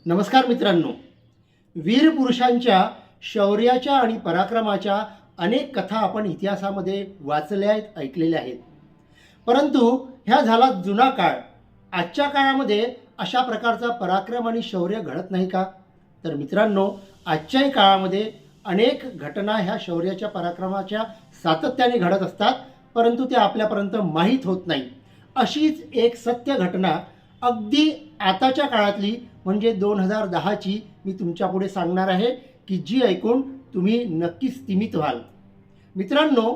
नमस्कार मित्रांनो, वीर पुरुषांच्या शौर्याच्या आणि पराक्रमाच्या अनेक कथा आपण इतिहासामध्ये वाचल्या आहेत, ऐकलेल्या आहेत. परंतु ह्या झाला जुना काळ. आजच्या काळामध्ये अशा प्रकारचा पराक्रम आणि शौर्य घडत नाही का? तर मित्रांनो, आजच्याही काळामध्ये अनेक घटना ह्या शौर्याच्या पराक्रमाच्या सातत्याने घडत असतात, परंतु त्या आपल्यापर्यंत माहीत होत नाही. अशीच एक सत्य घटना अगदी आताच्या काळातली म्हणजे 2010ची मी तुमच्यापुढे सांगणार आहे, की जी ऐकून तुम्ही नक्कीच स्तिमित व्हाल. मित्रांनो,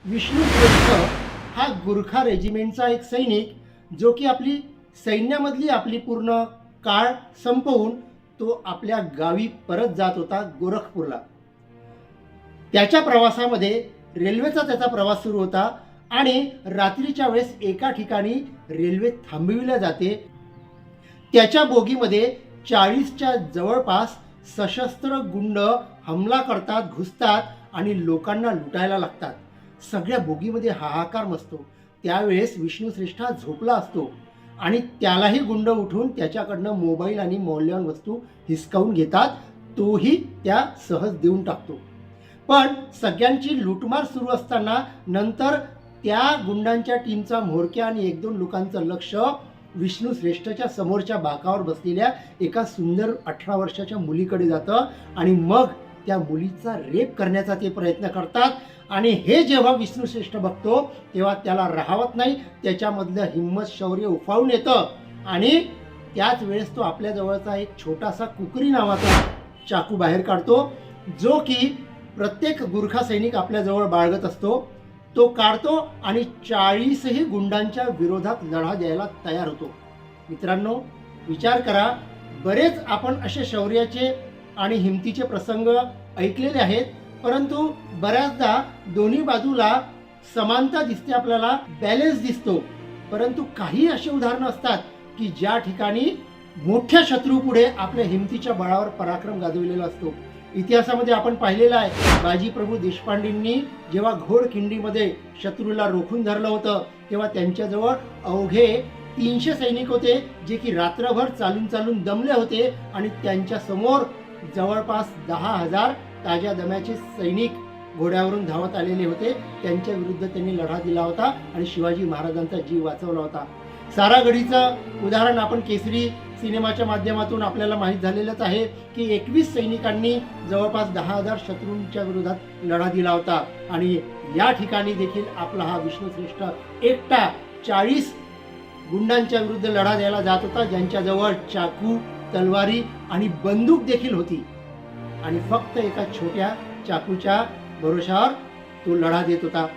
विष्णू श्रेष्ठ हा गुरखा रेजिमेंटचा एक सैनिक, जो की आपली सैन्यामधली आपली पूर्ण काळ संपवून तो आपल्या गावी परत जात होता, गोरखपूरला. त्याच्या प्रवासामध्ये रेल्वेचा त्याचा प्रवास सुरू होता आणि रात्रीच्या वेळेस एका ठिकाणी रेल्वे थांबविल्या जाते. त्याच्या बोगीमध्ये 40च्या जवळपास सशस्त्र गुंड हमला करतात, घुसतात आणि लोकांना लुटायला लागतात. सगळ्या बोगीमध्ये हाहाकार मचतो. त्यावेळेस विष्णुश्रेष्ठ झोपला असतो आणि त्यालाही गुंड उठून त्याच्याकडनं मोबाईल आणि मौल्यवान वस्तू हिसकावून घेतात. तोही त्या सहज देऊन टाकतो. पण सगळ्यांची लूटमार सुरू असताना नंतर त्या गुंडांच्या टीमचा म्होरक्या आणि 1-2 लोकांचं लक्ष विष्णू श्रेष्ठच्या समोरच्या बाकावर बसलेल्या एका सुंदर 18 वर्षाच्या मुलीकडे जातं आणि मग त्या मुलीचा रेप करण्याचा ते प्रयत्न करतात. आणि हे जेव्हा विष्णू श्रेष्ठ बघतो तेव्हा त्याला राहावत नाही. त्याच्यामधलं हिम्मत, शौर्य उफाळून येतं आणि त्याच वेळेस तो आपल्या जवळचा एक छोटासा कुकरी नावाचा चाकू बाहेर काढतो, जो की प्रत्येक गुरखा सैनिक आपल्या जवळ बाळगत असतो. तो काढतो आणि 40ही गुंडांच्या विरोधात लढा द्यायला तयार होतो. मित्रांनो, विचार करा, बरेच आपण असे शौर्याचे आणि हिमतीचे प्रसंग ऐकलेले आहेत, परंतु बऱ्याचदा दोन्ही बाजूला समानता दिसते, आपल्याला बॅलन्स दिसतो. परंतु काही असे उदाहरणं असतात की ज्या ठिकाणी मोठ्या शत्रूपुढे आपल्या हिमतीच्या बळावर पराक्रम गाजवलेला असतो. इतिहासामध्ये आपण पाहिलेलं आहे, बाजीप्रभू देशपांडेंनी जेव्हा घोडखिंडीमध्ये शत्रूला रोखून धरलं होतं, तेव्हा त्यांच्याजवळ अवघे 300 सैनिक होते, जे की रात्रभर चालून चालून दमले होते आणि त्यांच्या समोर जवळपास 10,000 ताज्या दम्याचे सैनिक घोड्यावरून धावत आलेले होते. त्यांच्या विरुद्ध त्यांनी लढा दिला होता आणि शिवाजी महाराजांचा जीव वाचवला होता. सारागढीचं उदाहरण आपण केसरी सिनेमाच्या माध्यमातून आपल्याला माहीत झालेलंच आहे, की 21 सैनिकांनी जवळपास 10,000 शत्रूंच्या विरोधात लढा दिला होता. आणि या ठिकाणी देखील आपला हा विष्णुश्रेष्ठ एकटा 40 गुंडांच्या विरुद्ध लढा द्यायला जात होता, ज्यांच्याजवळ चाकू, तलवारी आणि बंदूक देखील होती. आणि फक्त एका छोट्या चाकूच्या भरोशावर तो लढा देत होता.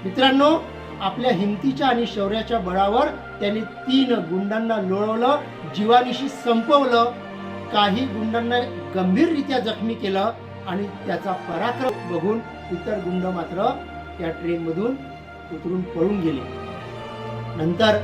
मित्रांनो, आपल्या हिमतीच्या आणि शौर्याच्या बळावर त्यांनी 3 गुंडांना लोळवलं, जीवानिशी संपवलं, काही गुंडांना गंभीररित्या जखमी केलं आणि त्याचा पराक्रम बघून इतर गुंड मात्र त्या ट्रेनमधून उतरून पळून गेले. नंतर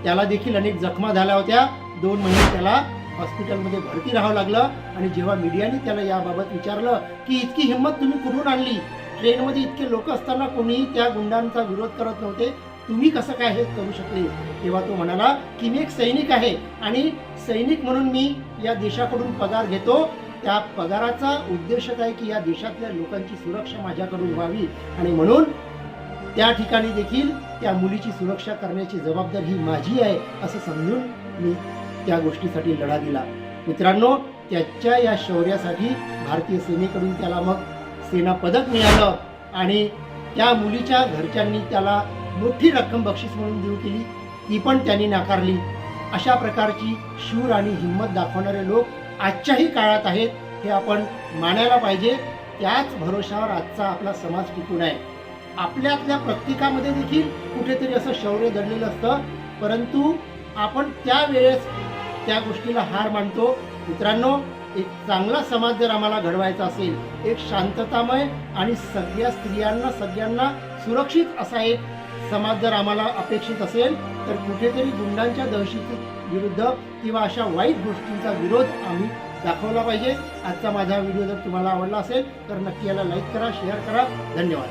त्याला देखील अनेक जखमा झाल्या होत्या. 2 महिने त्याला हॉस्पिटलमध्ये भरती राहावं लागलं. आणि जेव्हा मीडियाने त्याला याबाबत विचारलं की इतकी हिंमत तुम्ही कुठून आणली, ट्रेनमध्ये इतके लोक असताना कोणीही त्या गुंडांचा विरोध करत नव्हते, तुम्ही कसं काय हे करू शकले, तेव्हा तो म्हणाला की मी एक सैनिक आहे आणि सैनिक म्हणून मी या देशाकडून पगार घेतो. त्या पगाराचा उद्देशच आहे की या देशातल्या लोकांची सुरक्षा माझ्याकडून व्हावी आणि म्हणून त्या ठिकाणी देखील त्या मुलीची सुरक्षा करण्याची जबाबदारी ही माझी आहे असं समजून मी त्या गोष्टीसाठी लढा दिला. मित्रांनो, त्याच्या या शौर्यासाठी भारतीय सेनेकडून त्याला मग सेना पदक मिळालं आणि त्या मुलीच्या घरच्यांनी त्याला मोठी रक्कम बक्षीस म्हणून देऊ केली, ती पण त्यांनी नाकारली. अशा प्रकारची शूर आणि हिंमत दाखवणारे लोक आजच्याही काळात आहेत, हे आपण मानायला पाहिजे. त्याच भरोशावर आजचा आपला समाज टिकून आहे. आपल्यातल्या प्रत्येकामध्ये देखील कुठेतरी असं शौर्य दडलेलं असतं, परंतु आपण त्यावेळेस त्या गोष्टीला हार मानतो. मित्रांनो, एक चांगला समाज जर आम्हाला घडवायचा असेल, एक शांततामय आणि सगळ्या स्त्रियांना, सगळ्यांना सुरक्षित असा एक समाज जर आम्हाला अपेक्षित असेल, तर कुठेतरी गुंडांच्या दहशती विरुद्ध किंवा अशा वाईट गोष्टींचा विरोध आम्ही दाखवला पाहिजे. आजचा माझा व्हिडिओ जर तुम्हाला आवडला असेल तर नक्की याला लाईक करा, शेअर करा. धन्यवाद.